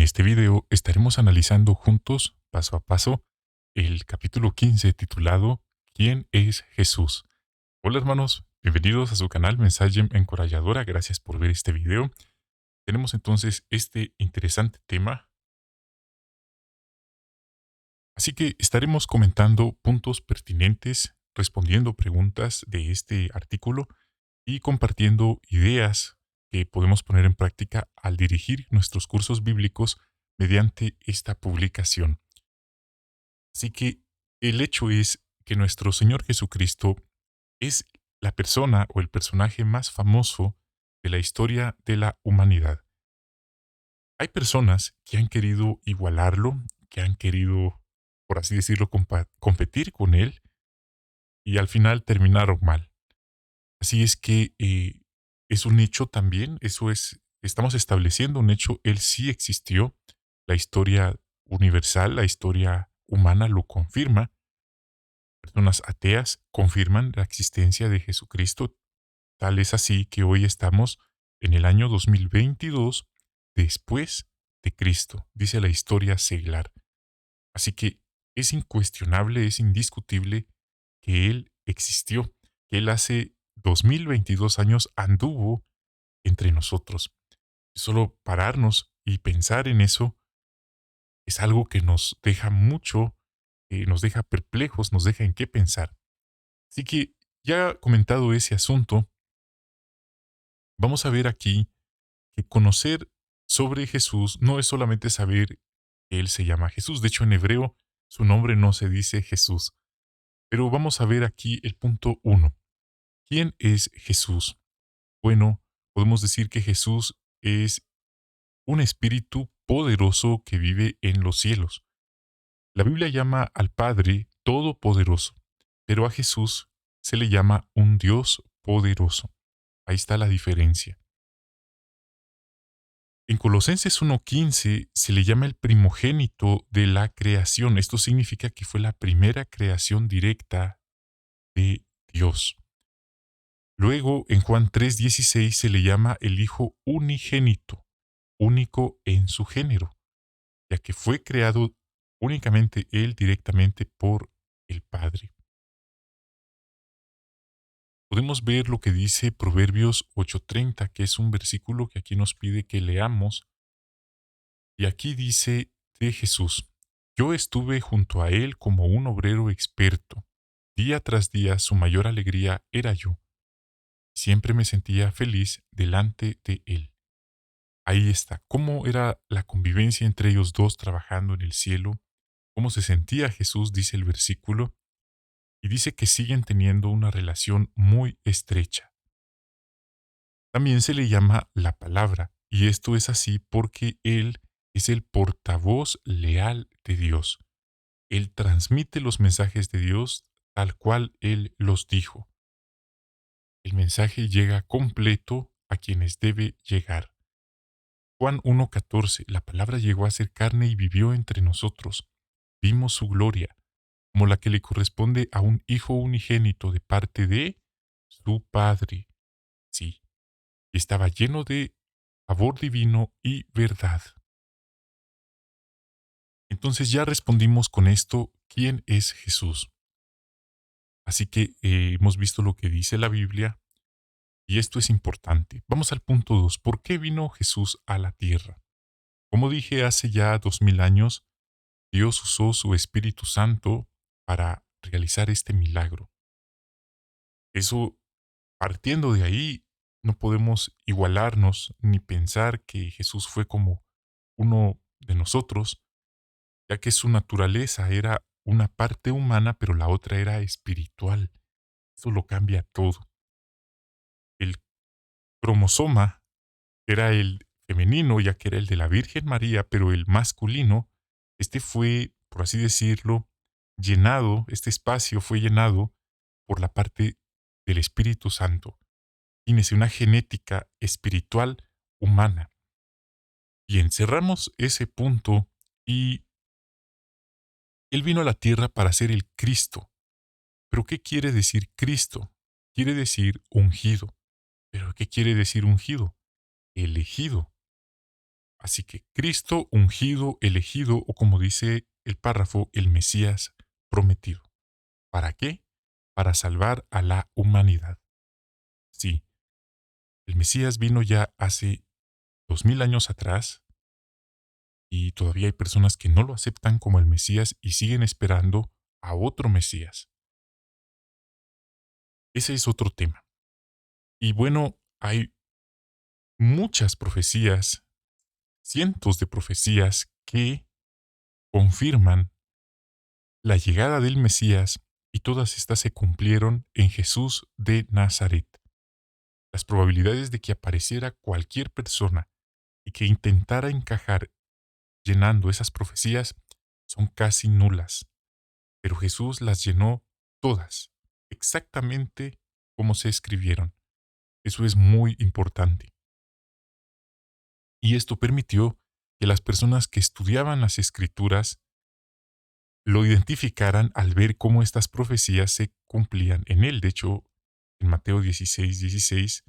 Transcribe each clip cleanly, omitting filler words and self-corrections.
este video estaremos analizando juntos, paso a paso, el capítulo 15 titulado ¿Quién es Jesús? Hola hermanos, bienvenidos a su canal Mensaje Encoralladora, gracias por ver este video. Tenemos entonces este interesante tema, así que estaremos comentando puntos pertinentes, respondiendo preguntas de este artículo y compartiendo ideas que podemos poner en práctica al dirigir nuestros cursos bíblicos mediante esta publicación. Así que el hecho es que nuestro Señor Jesucristo es la persona o el personaje más famoso de la historia de la humanidad. Hay personas que han querido igualarlo, que han querido, por así decirlo, competir con él y al final terminaron mal. Así es que es un hecho también, estamos estableciendo un hecho, él sí existió, la historia universal, la historia humana lo confirma. Personas ateas confirman la existencia de Jesucristo. Tal es así que hoy estamos en el año 2022 después de Cristo, dice la historia seglar. Así que es incuestionable, es indiscutible que Él existió, que Él hace 2022 años anduvo entre nosotros. Solo pararnos y pensar en eso es algo que nos deja mucho, nos deja perplejos, nos deja en qué pensar. Así que ya comentado ese asunto, vamos a ver aquí que conocer sobre Jesús no es solamente saber que Él se llama Jesús. De hecho, en hebreo su nombre no se dice Jesús. Pero vamos a ver aquí el punto uno. ¿Quién es Jesús? Bueno, podemos decir que Jesús es un espíritu poderoso que vive en los cielos. La Biblia llama al Padre Todopoderoso, pero a Jesús se le llama un Dios poderoso. Ahí está la diferencia. En Colosenses 1:15 se le llama el primogénito de la creación. Esto significa que fue la primera creación directa de Dios. Luego, en Juan 3:16 se le llama el Hijo unigénito, único en su género, ya que fue creado únicamente Él directamente por el Padre. Podemos ver lo que dice Proverbios 8:30, que es un versículo que aquí nos pide que leamos. Y aquí dice de Jesús: yo estuve junto a Él como un obrero experto. Día tras día su mayor alegría era yo. Siempre me sentía feliz delante de Él. Ahí está, cómo era la convivencia entre ellos dos trabajando en el cielo, cómo se sentía Jesús, dice el versículo, y dice que siguen teniendo una relación muy estrecha. También se le llama la palabra, y esto es así porque Él es el portavoz leal de Dios. Él transmite los mensajes de Dios tal cual Él los dijo. El mensaje llega completo a quienes debe llegar. Juan 1:14, la palabra llegó a ser carne y vivió entre nosotros. Vimos su gloria, como la que le corresponde a un hijo unigénito de parte de su Padre. Sí, estaba lleno de favor divino y verdad. Entonces ya respondimos con esto, ¿quién es Jesús? Así que hemos visto lo que dice la Biblia y esto es importante. Vamos al punto 2. ¿Por qué vino Jesús a la tierra? Como dije hace ya 2000 años, Dios usó su Espíritu Santo para realizar este milagro. Eso, partiendo de ahí, no podemos igualarnos ni pensar que Jesús fue como uno de nosotros, ya que su naturaleza era una parte humana, pero la otra era espiritual. Eso lo cambia todo. El cromosoma era el femenino, ya que era el de la Virgen María, pero el masculino, este fue, por así decirlo, llenado, este espacio fue llenado por la parte del Espíritu Santo. Tienes una genética espiritual humana. Y encerramos ese punto y Él vino a la tierra para ser el Cristo. ¿Pero qué quiere decir Cristo? Quiere decir ungido. ¿Pero qué quiere decir ungido? Elegido. Así que Cristo ungido, elegido o como dice el párrafo, el Mesías prometido. ¿Para qué? Para salvar a la humanidad. Sí, el Mesías vino ya hace 2000 años atrás y todavía hay personas que no lo aceptan como el Mesías y siguen esperando a otro Mesías. Ese es otro tema. Y bueno, hay muchas profecías, cientos de profecías que confirman la llegada del Mesías y todas estas se cumplieron en Jesús de Nazaret. Las probabilidades de que apareciera cualquier persona y que intentara encajar llenando esas profecías son casi nulas, pero Jesús las llenó todas, exactamente como se escribieron. Eso es muy importante. Y esto permitió que las personas que estudiaban las escrituras lo identificaran al ver cómo estas profecías se cumplían en él. De hecho, en Mateo 16:16,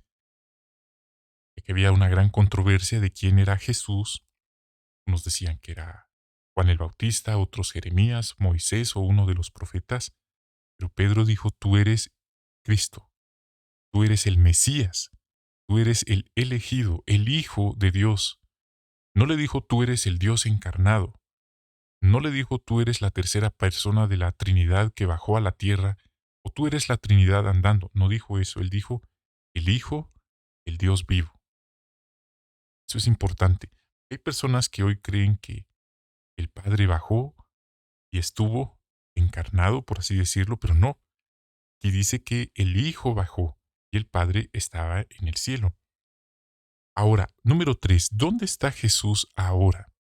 que había una gran controversia de quién era Jesús. Unos decían que era Juan el Bautista, otros Jeremías, Moisés o uno de los profetas. Pero Pedro dijo, tú eres Cristo, tú eres el Mesías, tú eres el elegido, el Hijo de Dios. No le dijo, tú eres el Dios encarnado. No le dijo, tú eres la tercera persona de la Trinidad que bajó a la tierra, o tú eres la Trinidad andando. No dijo eso, él dijo, el Hijo, el Dios vivo. Eso es importante. Hay personas que hoy creen que el Padre bajó y estuvo encarnado, por así decirlo, pero no. Y dice que el Hijo bajó y el Padre estaba en el cielo. Ahora, número 3, ¿dónde está Jesús ahora?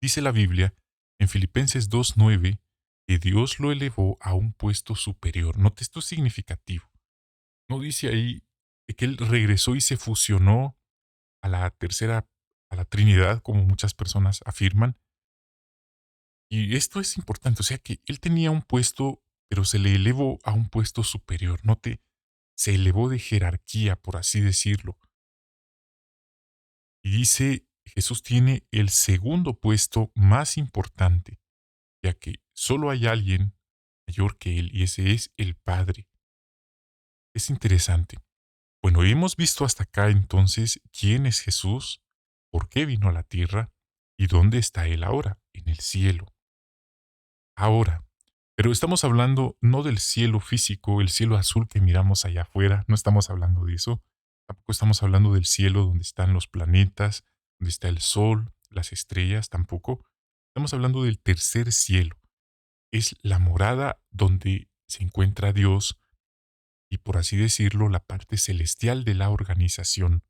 Dice la Biblia en Filipenses 2:9 que Dios lo elevó a un puesto superior. Note, esto es significativo. No dice ahí que Él regresó y se fusionó a la tercera, a la Trinidad, como muchas personas afirman. Y esto es importante, o sea que Él tenía un puesto, pero se le elevó a un puesto superior. Note, se elevó de jerarquía, por así decirlo. Y dice, Jesús tiene el segundo puesto más importante, ya que solo hay alguien mayor que Él, y ese es el Padre. Es interesante. Bueno, hemos visto hasta acá entonces quién es Jesús, por qué vino a la tierra y dónde está Él ahora, en el cielo. Ahora, pero estamos hablando no del cielo físico, el cielo azul que miramos allá afuera, no estamos hablando de eso. Tampoco estamos hablando del cielo donde están los planetas, donde está el sol, las estrellas, tampoco. Estamos hablando del tercer cielo. Es la morada donde se encuentra Dios y, por así decirlo, la parte celestial de la organización.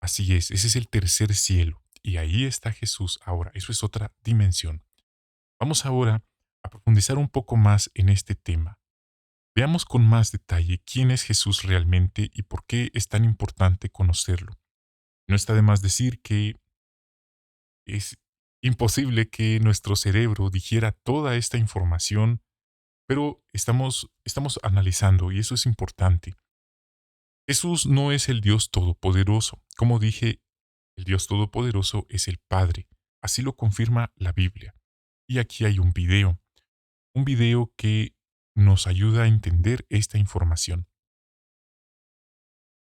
Así es, ese es el tercer cielo. Y ahí está Jesús ahora. Eso es otra dimensión. Vamos ahora a profundizar un poco más en este tema. Veamos con más detalle quién es Jesús realmente y por qué es tan importante conocerlo. No está de más decir que es imposible que nuestro cerebro digiera toda esta información, pero estamos analizando y eso es importante. Jesús no es el Dios Todopoderoso. Como dije, el Dios Todopoderoso es el Padre. Así lo confirma la Biblia. Y aquí hay un video que nos ayuda a entender esta información.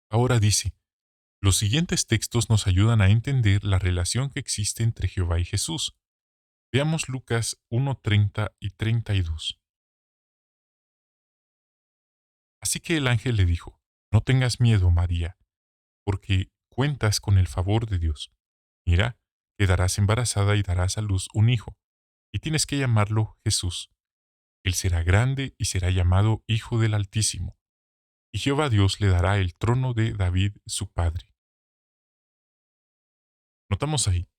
Ahora dice, los siguientes textos nos ayudan a entender la relación que existe entre Jehová y Jesús. Veamos Lucas 1:30 y 32. Así que el ángel le dijo, no tengas miedo, María, porque cuentas con el favor de Dios. Mira, quedarás embarazada y darás a luz un hijo, y tienes que llamarlo Jesús. Él será grande y será llamado Hijo del Altísimo, y Jehová Dios le dará el trono de David su padre. Notamos ahí,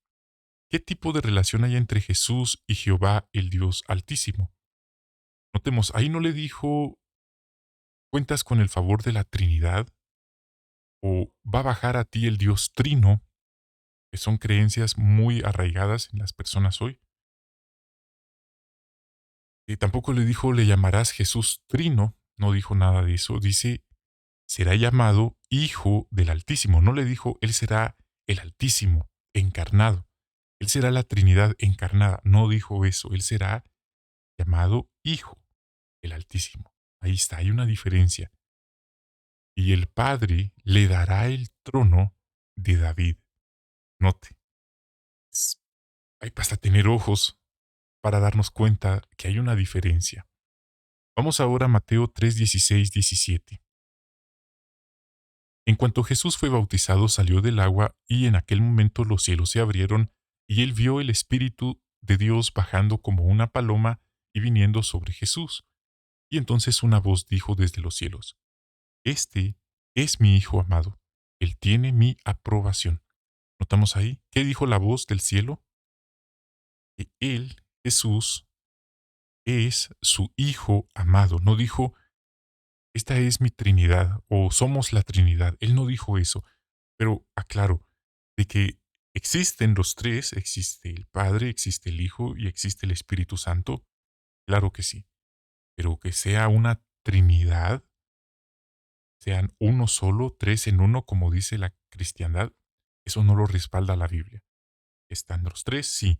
¿qué tipo de relación hay entre Jesús y Jehová el Dios Altísimo? Notemos, ahí no le dijo, ¿cuentas con el favor de la Trinidad? ¿O va a bajar a ti el Dios Trino? Que son creencias muy arraigadas en las personas hoy. Y tampoco le dijo, le llamarás Jesús Trino, no dijo nada de eso. Dice, será llamado Hijo del Altísimo. No le dijo, él será el Altísimo, encarnado. Él será la Trinidad encarnada. No dijo eso. Él será llamado Hijo, el Altísimo. Ahí está, hay una diferencia. Y el Padre le dará el trono de David. Note, es- hay basta tener ojos para darnos cuenta que hay una diferencia. Vamos ahora a Mateo 3, 16, 17. En cuanto Jesús fue bautizado, salió del agua y en aquel momento los cielos se abrieron y él vio el Espíritu de Dios bajando como una paloma y viniendo sobre Jesús. Y entonces una voz dijo desde los cielos, Este es mi Hijo amado, él tiene mi aprobación. ¿Notamos ahí? ¿Qué dijo la voz del cielo? Que él, Jesús, es su Hijo amado. No dijo, esta es mi Trinidad o somos la Trinidad. Él no dijo eso, pero aclaro de que existen los tres, existe el Padre, existe el Hijo y existe el Espíritu Santo. Claro que sí, pero que sea una Trinidad, sean uno solo, tres en uno, como dice la cristiandad, eso no lo respalda la Biblia. Están los tres, sí.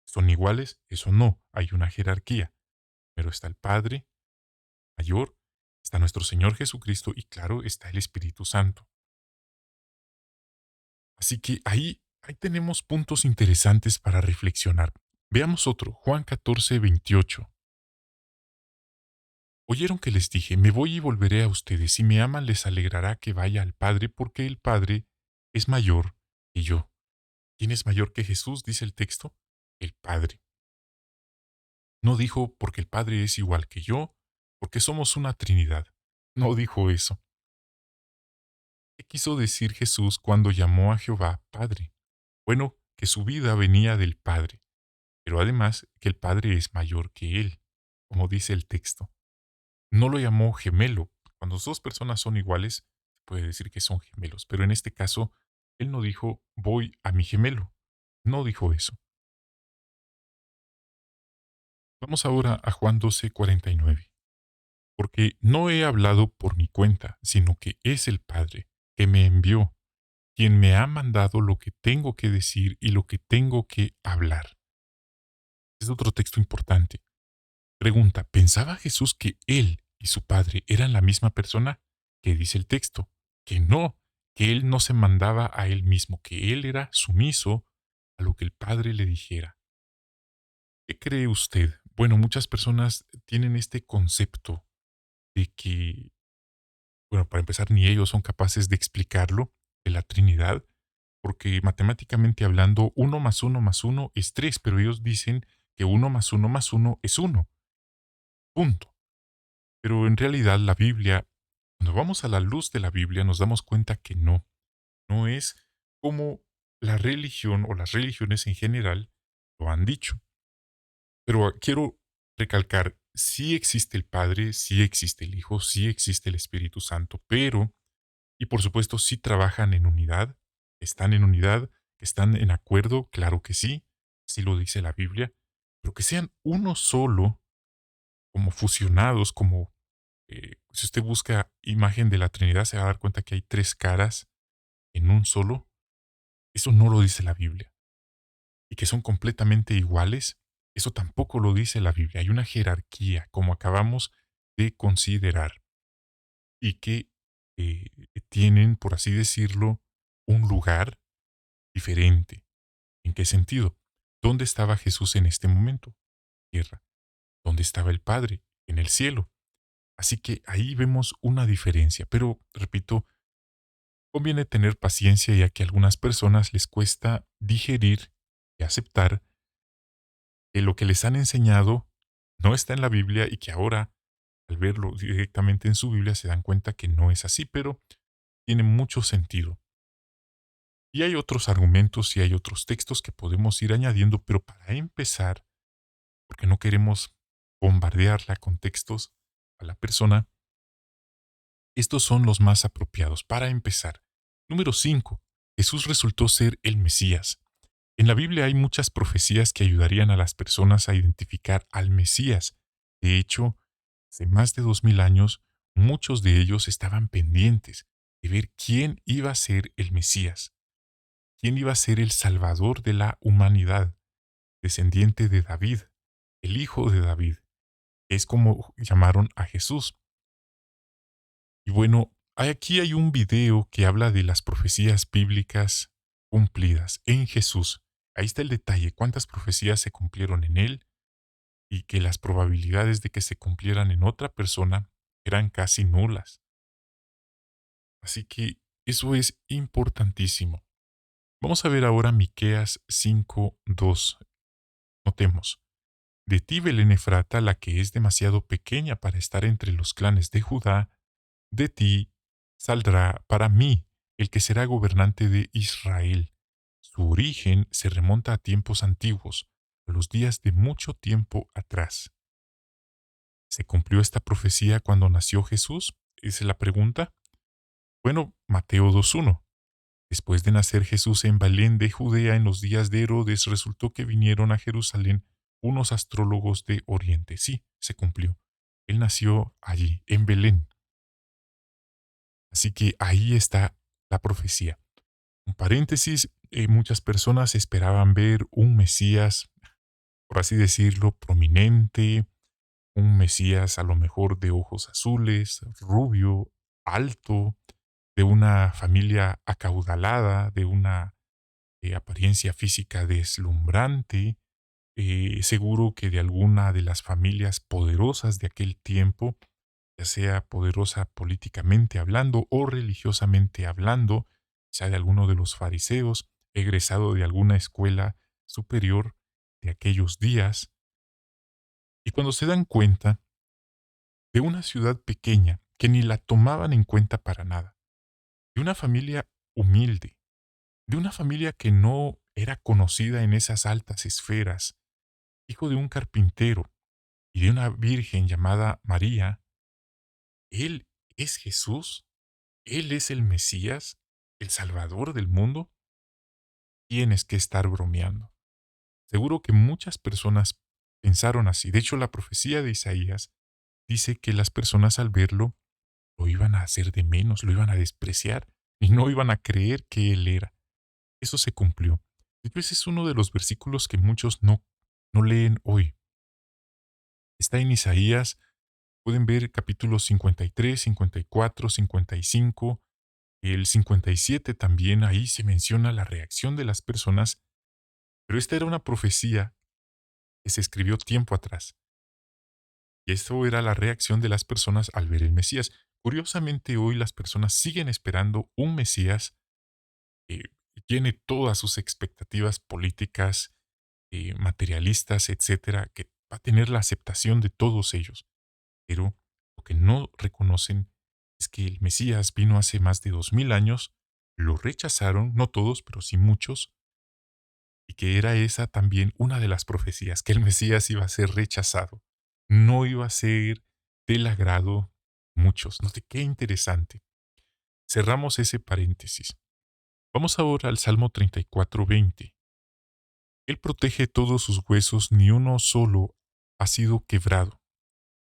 ¿Son iguales? Eso no. Hay una jerarquía. Pero está el Padre mayor, está nuestro Señor Jesucristo y claro, está el Espíritu Santo. Así que ahí tenemos puntos interesantes para reflexionar. Veamos otro, Juan 14, 28. Oyeron que les dije, me voy y volveré a ustedes. Si me aman, les alegrará que vaya al Padre, porque el Padre es mayor que yo. ¿Quién es mayor que Jesús? Dice el texto. El Padre. No dijo porque el Padre es igual que yo, porque somos una Trinidad. No dijo eso. ¿Qué quiso decir Jesús cuando llamó a Jehová Padre? Bueno, que su vida venía del Padre, pero además que el Padre es mayor que él, como dice el texto. No lo llamó gemelo. Cuando dos personas son iguales, se puede decir que son gemelos, pero en este caso, él no dijo voy a mi gemelo. No dijo eso. Vamos ahora a Juan 12, 49. Porque no he hablado por mi cuenta, sino que es el Padre que me envió, quien me ha mandado lo que tengo que decir y lo que tengo que hablar. Es otro texto importante. Pregunta, ¿pensaba Jesús que él y su Padre eran la misma persona? ¿Qué dice el texto? Que él no se mandaba a él mismo, que él era sumiso a lo que el Padre le dijera. ¿Qué cree usted? Bueno, muchas personas tienen este concepto de que, bueno, para empezar, ni ellos son capaces de explicarlo, de la Trinidad, porque matemáticamente hablando, uno más uno es 3, pero ellos dicen que uno más uno es uno. Punto. Pero en realidad la Biblia, cuando vamos a la luz de la Biblia, nos damos cuenta que no es como la religión o las religiones en general lo han dicho. Pero quiero recalcar, sí existe el Padre, sí existe el Hijo, sí existe el Espíritu Santo, pero, y por supuesto, sí trabajan en unidad, están en acuerdo, claro que sí, sí lo dice la Biblia, pero que sean uno solo, como fusionados, como si usted busca imagen de la Trinidad, se va a dar cuenta que hay tres caras en un solo. Eso no lo dice la Biblia. Y que son completamente iguales, eso tampoco lo dice la Biblia. Hay una jerarquía, como acabamos de considerar, y que eh, tienen, por así decirlo, un lugar diferente. ¿En qué sentido? ¿Dónde estaba Jesús en este momento? Tierra. ¿Dónde estaba el Padre? En el cielo. Así que ahí vemos una diferencia. Pero, repito, conviene tener paciencia ya que a algunas personas les cuesta digerir y aceptar que lo que les han enseñado no está en la Biblia y que ahora, al verlo directamente en su Biblia, se dan cuenta que no es así, pero tiene mucho sentido. Y hay otros argumentos y hay otros textos que podemos ir añadiendo, pero para empezar, porque no queremos bombardearla con textos a la persona, estos son los más apropiados. Para empezar, número 5. Jesús resultó ser el Mesías. En la Biblia hay muchas profecías que ayudarían a las personas a identificar al Mesías. De hecho, hace más de 2000 años, muchos de ellos estaban pendientes de ver quién iba a ser el Mesías. quién iba a ser el Salvador de la humanidad, descendiente de David, el hijo de David. Es como llamaron a Jesús. Y bueno, aquí hay un video que habla de las profecías bíblicas cumplidas en Jesús. Ahí está el detalle, cuántas profecías se cumplieron en él y que las probabilidades de que se cumplieran en otra persona eran casi nulas. Así que eso es importantísimo. Vamos a ver ahora Miqueas 5:2. Notemos: de ti, Belén Efrata, la que es demasiado pequeña para estar entre los clanes de Judá, de ti saldrá para mí el que será gobernante de Israel. Su origen se remonta a tiempos antiguos, a los días de mucho tiempo atrás. ¿Se cumplió esta profecía cuando nació Jesús? Esa es la pregunta. Bueno, Mateo 2:1. Después de nacer Jesús en Belén de Judea en los días de Herodes, resultó que vinieron a Jerusalén unos astrólogos de Oriente. Sí, se cumplió. Él nació allí, en Belén. Así que ahí está la profecía. Un paréntesis, muchas personas esperaban ver un Mesías, por así decirlo, prominente, un Mesías a lo mejor de ojos azules, rubio, alto, de una familia acaudalada, de una apariencia física deslumbrante, seguro que de alguna de las familias poderosas de aquel tiempo, ya sea poderosa políticamente hablando o religiosamente hablando, sea de alguno de los fariseos, egresado de alguna escuela superior de aquellos días. Y cuando se dan cuenta de una ciudad pequeña que ni la tomaban en cuenta para nada, de una familia humilde, de una familia que no era conocida en esas altas esferas, hijo de un carpintero y de una virgen llamada María, Él es Jesús, Él es el Mesías, el Salvador del mundo. Tienes que estar bromeando. Seguro que muchas personas pensaron así. De hecho, la profecía de Isaías dice que las personas al verlo lo iban a hacer de menos, lo iban a despreciar y no iban a creer que Él era. Eso se cumplió. De hecho, ese es uno de los versículos que muchos no leen hoy. Está en Isaías. Pueden ver capítulos 53, 54, 55, el 57 también. Ahí se menciona la reacción de las personas, pero esta era una profecía que se escribió tiempo atrás. Y esto era la reacción de las personas al ver el Mesías. Curiosamente, hoy las personas siguen esperando un Mesías que tiene todas sus expectativas políticas, materialistas, etcétera, que va a tener la aceptación de todos ellos. Pero lo que no reconocen es que el Mesías vino hace más de 2000 años, lo rechazaron, no todos, pero sí muchos, y que era esa también una de las profecías, que el Mesías iba a ser rechazado, no iba a ser del agrado de muchos. Note qué interesante. Cerramos ese paréntesis. Vamos ahora al Salmo 34:20. Él protege todos sus huesos, ni uno solo ha sido quebrado.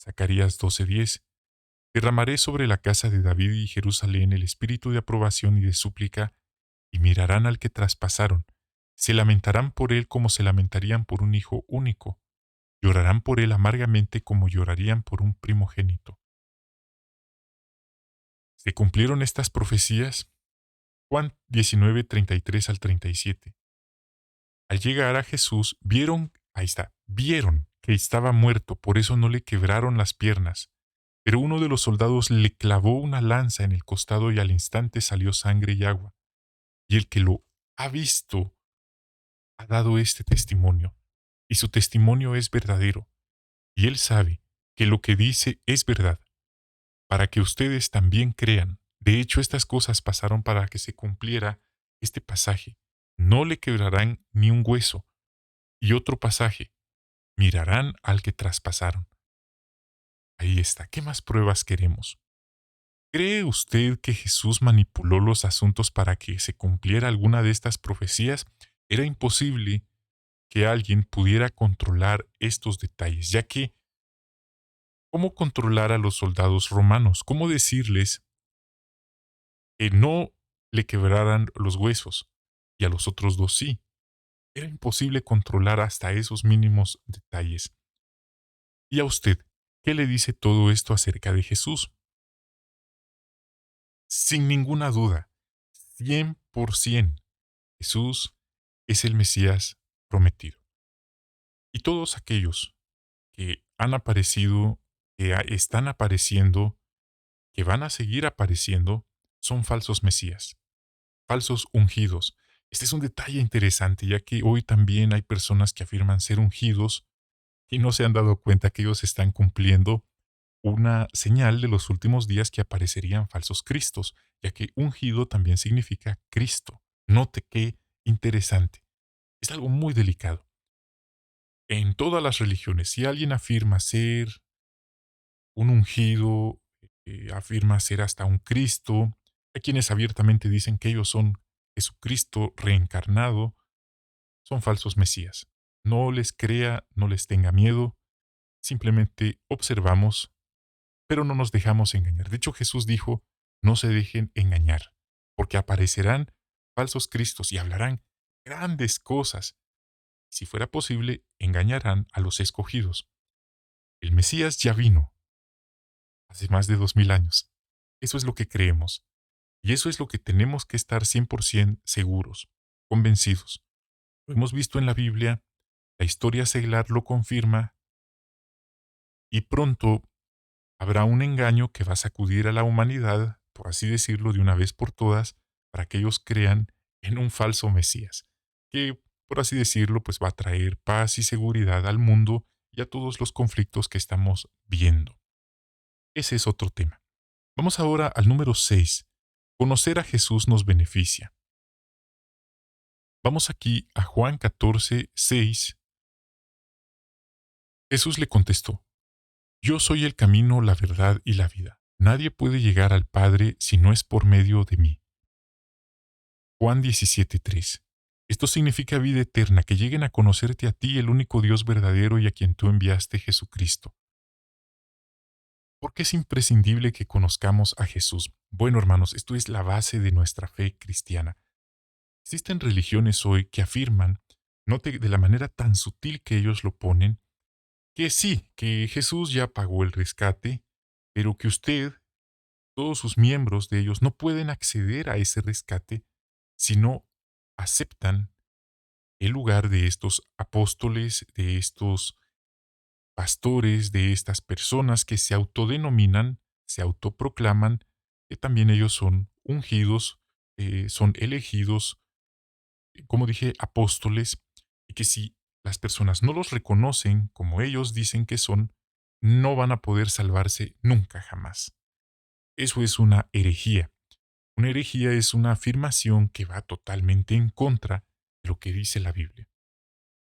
Zacarías 12:10. Derramaré sobre la casa de David y Jerusalén el espíritu de aprobación y de súplica, y mirarán al que traspasaron. Se lamentarán por él como se lamentarían por un hijo único. Llorarán por él amargamente como llorarían por un primogénito. ¿Se cumplieron estas profecías? Juan 19:33 al 37. Al llegar a Jesús, vieron que estaba muerto, por eso no le quebraron las piernas. Pero uno de los soldados le clavó una lanza en el costado y al instante salió sangre y agua. Y el que lo ha visto ha dado este testimonio, y su testimonio es verdadero, y él sabe que lo que dice es verdad, para que ustedes también crean. De hecho, estas cosas pasaron para que se cumpliera este pasaje. No le quebrarán ni un hueso. Y otro pasaje, mirarán al que traspasaron. Ahí está. ¿Qué más pruebas queremos? ¿Cree usted que Jesús manipuló los asuntos para que se cumpliera alguna de estas profecías? Era imposible que alguien pudiera controlar estos detalles, ya que ¿cómo controlar a los soldados romanos? ¿Cómo decirles que no le quebraran los huesos? y a los otros dos sí. Era imposible controlar hasta esos mínimos detalles. ¿Y a usted qué le dice todo esto acerca de Jesús? Sin ninguna duda, 100%, Jesús es el Mesías prometido. Y todos aquellos que han aparecido, están apareciendo, que van a seguir apareciendo, son falsos Mesías, falsos ungidos. Este es un detalle interesante, ya que hoy también hay personas que afirman ser ungidos y no se han dado cuenta que ellos están cumpliendo una señal de los últimos días que aparecerían falsos cristos, ya que ungido también significa Cristo. Note qué interesante. Es algo muy delicado. En todas las religiones, si alguien afirma ser un ungido, afirma ser hasta un Cristo, hay quienes abiertamente dicen que ellos son Jesucristo reencarnado, son falsos mesías. No les crea, no les tenga miedo, simplemente observamos, pero no nos dejamos engañar. De hecho, Jesús dijo, no se dejen engañar, porque aparecerán falsos cristos y hablarán grandes cosas. Si fuera posible, engañarán a los escogidos. El Mesías ya vino hace más de 2000 años. Eso es lo que creemos. Y eso es lo que tenemos que estar 100% seguros, convencidos. Lo hemos visto en la Biblia, la historia seglar lo confirma, y pronto habrá un engaño que va a sacudir a la humanidad, por así decirlo, de una vez por todas, para que ellos crean en un falso Mesías, que, por así decirlo, pues va a traer paz y seguridad al mundo y a todos los conflictos que estamos viendo. Ese es otro tema. Vamos ahora al número 6. Conocer a Jesús nos beneficia. Vamos aquí a Juan 14:6. Jesús le contestó, Yo soy el camino, la verdad y la vida. Nadie puede llegar al Padre si no es por medio de mí. Juan 17:3. Esto significa vida eterna, que lleguen a conocerte a ti, el único Dios verdadero y a quien tú enviaste, Jesucristo. ¿Por qué es imprescindible que conozcamos a Jesús? Bueno, hermanos, esto es la base de nuestra fe cristiana. Existen religiones hoy que afirman, note de la manera tan sutil que ellos lo ponen, que sí, que Jesús ya pagó el rescate, pero que usted, todos sus miembros de ellos, no pueden acceder a ese rescate si no aceptan el lugar de estos apóstoles, de estos pastores, de estas personas que se autodenominan, se autoproclaman, que también ellos son ungidos, son elegidos, como dije, apóstoles, y que si las personas no los reconocen como ellos dicen que son, no van a poder salvarse nunca jamás. Eso es una herejía. Una herejía es una afirmación que va totalmente en contra de lo que dice la Biblia.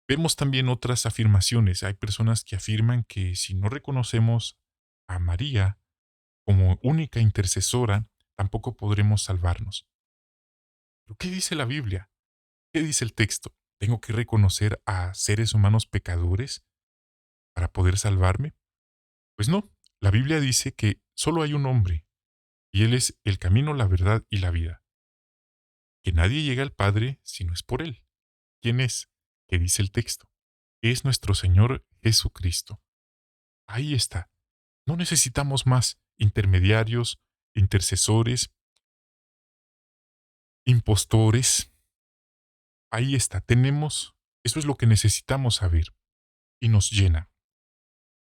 Vemos también otras afirmaciones. Hay personas que afirman que si no reconocemos a María como única intercesora, tampoco podremos salvarnos. ¿Pero qué dice la Biblia? ¿Qué dice el texto? ¿Tengo que reconocer a seres humanos pecadores para poder salvarme? Pues no. La Biblia dice que solo hay un hombre, y Él es el camino, la verdad y la vida. Que nadie llega al Padre si no es por Él. ¿Quién es? ¿Qué dice el texto? Es nuestro Señor Jesucristo. Ahí está. No necesitamos más intermediarios, intercesores, impostores. Ahí está. Eso es lo que necesitamos saber y nos llena.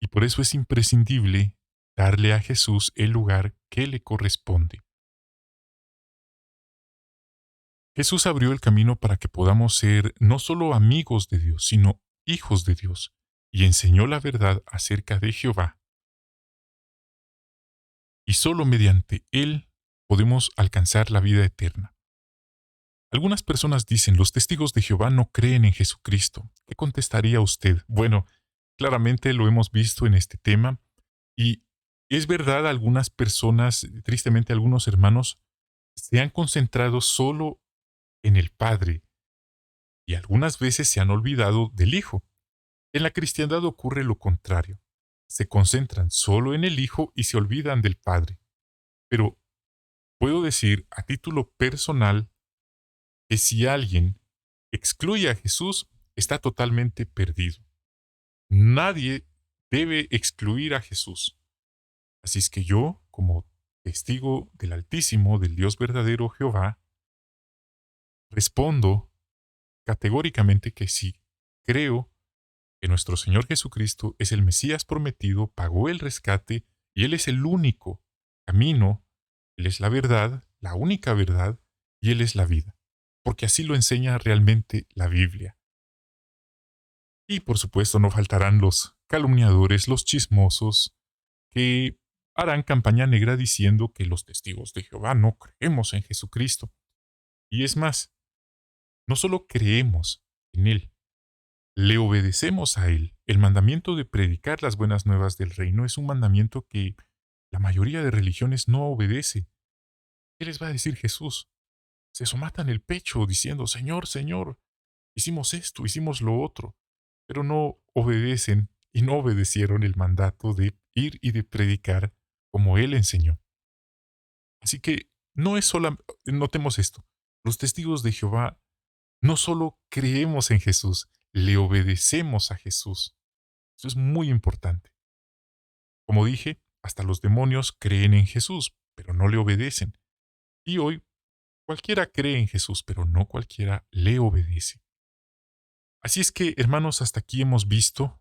Y por eso es imprescindible darle a Jesús el lugar que le corresponde. Jesús abrió el camino para que podamos ser no solo amigos de Dios, sino hijos de Dios, y enseñó la verdad acerca de Jehová. Y solo mediante Él podemos alcanzar la vida eterna. Algunas personas dicen, los testigos de Jehová no creen en Jesucristo. ¿Qué contestaría usted? Bueno, claramente lo hemos visto en este tema, y es verdad, algunas personas, tristemente algunos hermanos, se han concentrado solo en el Padre, y algunas veces se han olvidado del Hijo. En la cristiandad ocurre lo contrario. Se concentran solo en el Hijo y se olvidan del Padre. Pero puedo decir a título personal que si alguien excluye a Jesús, está totalmente perdido. Nadie debe excluir a Jesús. Así es que yo, como testigo del Altísimo, del Dios verdadero Jehová, respondo categóricamente que sí, creo que nuestro Señor Jesucristo es el Mesías prometido, pagó el rescate y Él es el único camino, Él es la verdad, la única verdad, y Él es la vida, porque así lo enseña realmente la Biblia. Y por supuesto no faltarán los calumniadores, los chismosos, que harán campaña negra diciendo que los testigos de Jehová no creemos en Jesucristo. Y es más, no solo creemos en Él, le obedecemos a Él. El mandamiento de predicar las buenas nuevas del reino es un mandamiento que la mayoría de religiones no obedece. ¿Qué les va a decir Jesús? Se somatan el pecho diciendo, Señor, Señor, hicimos esto, hicimos lo otro, pero no obedecen y no obedecieron el mandato de ir y de predicar como Él enseñó. Así que no es solo, notemos esto, los testigos de Jehová no solo creemos en Jesús, le obedecemos a Jesús. Eso es muy importante. Como dije, hasta los demonios creen en Jesús, pero no le obedecen. Y hoy cualquiera cree en Jesús, pero no cualquiera le obedece. Así es que, hermanos, hasta aquí hemos visto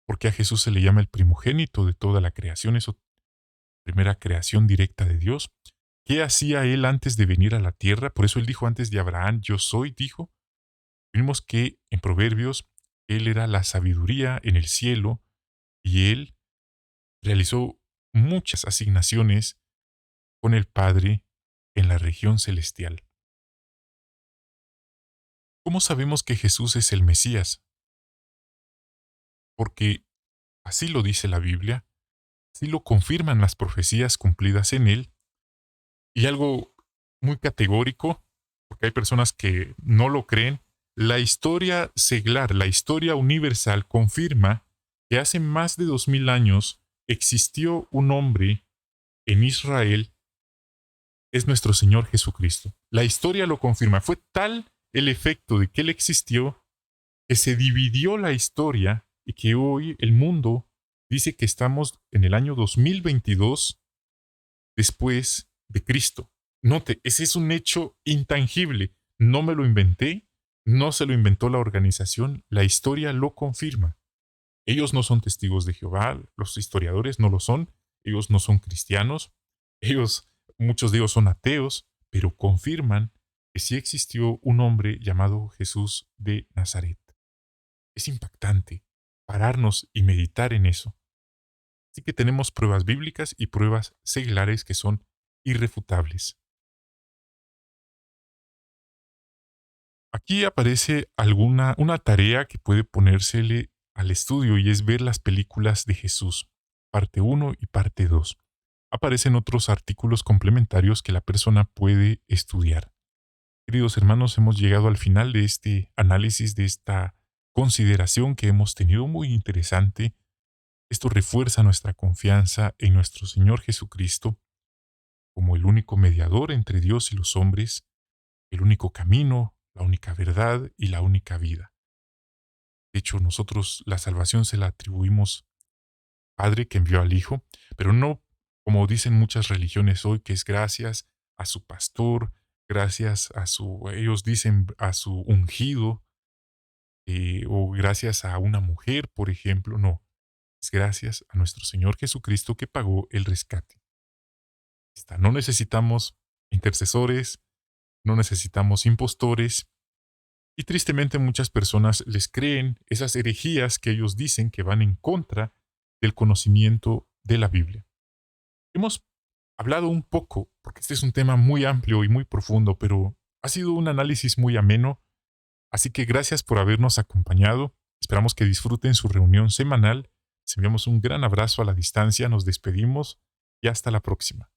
por qué a Jesús se le llama el primogénito de toda la creación, eso, primera creación directa de Dios. ¿Qué hacía Él antes de venir a la tierra? Por eso Él dijo antes de Abraham, yo soy, dijo. Vimos que en Proverbios Él era la sabiduría en el cielo y Él realizó muchas asignaciones con el Padre en la región celestial. ¿Cómo sabemos que Jesús es el Mesías? Porque así lo dice la Biblia, así lo confirman las profecías cumplidas en Él, y algo muy categórico, porque hay personas que no lo creen, la historia seglar, la historia universal confirma que hace más de 2000 años existió un hombre en Israel, es nuestro Señor Jesucristo. La historia lo confirma. Fue tal el efecto de que Él existió que se dividió la historia y que hoy el mundo dice que estamos en el año 2022 después de Cristo. Note, ese es un hecho intangible. No me lo inventé, no se lo inventó la organización, la historia lo confirma. Ellos no son testigos de Jehová, los historiadores no lo son, ellos no son cristianos, muchos de ellos son ateos, pero confirman que sí existió un hombre llamado Jesús de Nazaret. Es impactante pararnos y meditar en eso. Así que tenemos pruebas bíblicas y pruebas seglares que son irrefutables. Aquí aparece una tarea que puede ponérsele al estudio y es ver las películas de Jesús, parte 1 y parte 2. Aparecen otros artículos complementarios que la persona puede estudiar. Queridos hermanos, hemos llegado al final de este análisis, de esta consideración que hemos tenido muy interesante. Esto refuerza nuestra confianza en nuestro Señor Jesucristo como el único mediador entre Dios y los hombres, el único camino, la única verdad y la única vida. De hecho, nosotros la salvación se la atribuimos al Padre que envió al Hijo, pero no como dicen muchas religiones hoy, que es gracias a su pastor, gracias a ellos dicen a su ungido, o gracias a una mujer, por ejemplo. No, es gracias a nuestro Señor Jesucristo que pagó el rescate. No necesitamos intercesores, no necesitamos impostores, y tristemente muchas personas les creen esas herejías que ellos dicen que van en contra del conocimiento de la Biblia. Hemos hablado un poco, porque este es un tema muy amplio y muy profundo, pero ha sido un análisis muy ameno, así que gracias por habernos acompañado. Esperamos que disfruten su reunión semanal. Les enviamos un gran abrazo a la distancia, nos despedimos y hasta la próxima.